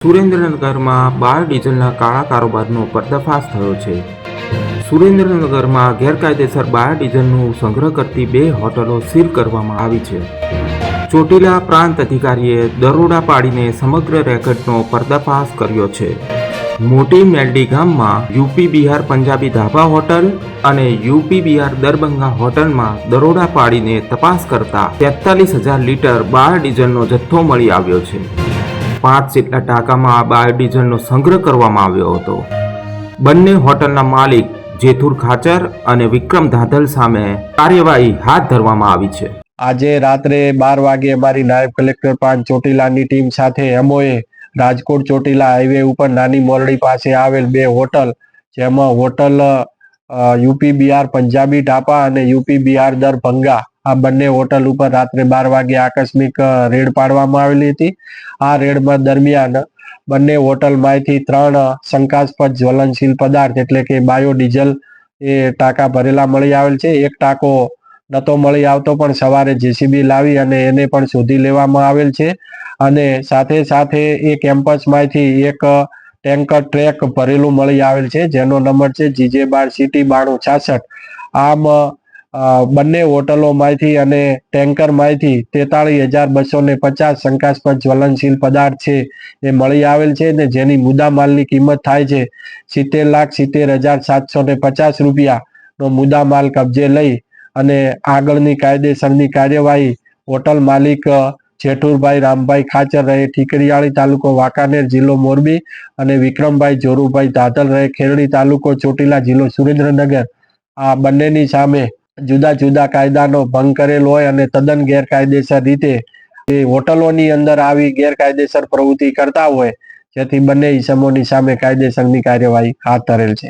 સુરેન્દ્રનગરમાં બાયોડીઝલના કાળા કારોબારનો પર્દાફાશ થયો છે. સુરેન્દ્રનગરમાં ગેરકાયદેસર બાયોડીઝલનું સંગ્રહ કરતી 2 હોટલો સીલ કરવામાં આવી છે. ચોટીલા પ્રાંત અધિકારીએ દરોડા પાડીને સમગ્ર રેકેટનો પર્દાફાશ કર્યો છે. મોટી મેલડી ગામમાં યુપી બિહાર પંજાબી ધાબા હોટલ અને યુપી બિહાર દરબંગા હોટલમાં દરોડા પાડીને તપાસ કરતા 43,000 લીટર બાયોડીઝલનો જથ્થો મળી આવ્યો છે. 5 જેટલા ટાંકામાં બાયોડીઝલનો સંગ્રહ કરવામાં આવ્યો હતો. બંને હોટલના માલિક જેથુર ખાચર અને વિક્રમ ધાધલ સામે કાર્યવાહી હાથ ધરવામાં આવી છે. આજે રાત્રે 12 વાગે અમારી નાયબ કલેક્ટર પ્રાંત ચોટીલાની ટીમ સાથે અમોએ રાજકોટ ચોટીલા હાઈવે ઉપર નાની મોરડી પાસે આવેલ 2 હોટલ, જેમાં હોટલ યુપી બિહાર પંજાબી ઢાબા અને યુપી બિહાર દરભંગા, આ બંને હોટલ ઉપર રાત્રે 12 વાગે આકસ્મિક રેડ પાડવામાં આવેલી હતી. આ રેડમાં દરમિયાન બંને હોટલમાંથી 3 શંકાસ્પદ જ્વલનશીલ પદાર્થ એટલે કે બાયોડીઝલ એ ટાંકા ભરેલા મળી આવેલ છે. એક ટાંકો નતો મળી આવતો, પણ સવારે જેસીબી લાવી અને એને પણ શોધી લેવામાં આવેલ છે. અને સાથે સાથે એ કેમ્પસમાંથી એક ટેન્કર ટ્રેક ભરેલું મળી આવેલ છે, જેનો નંબર છે GJ12CT 9266. આમ બંને હોટલોમાંથી અને ટેન્કરમાંથી 43,250 શંકાસ્પદ જ્વલનશીલ પદાર્થ છે એ મળી આવેલ છે, ને જેની મુદ્દામાલની કિંમત થાય છે 70,70,750 રૂપિયાનો મુદ્દામાલ કબજે લઈ અને આગળની કાયદેસરની કાર્યવાહી હોટલ માલિક જેઠુરભાઈ રામભાઈ ખાચર રહે ઠીકરીયાળી તાલુકો વાંકાનેર જિલ્લો મોરબી અને વિક્રમભાઈ જોરુભાઈ ધાધલ રહે ખેરડી તાલુકો ચોટીલા જિલ્લો સુરેન્દ્રનગર, આ બંનેની સામે જુદા જુદા કાયદાનો ભંગ કરેલ હોય અને તદ્દન ગેરકાયદેસર રીતે એ હોટલોની અંદર આવી ગેરકાયદેસર પ્રવૃત્તિ કરતા હોય, જેથી બંને ઇસમોની સામે કાયદેસરની કાર્યવાહી હાથ ધરેલ છે.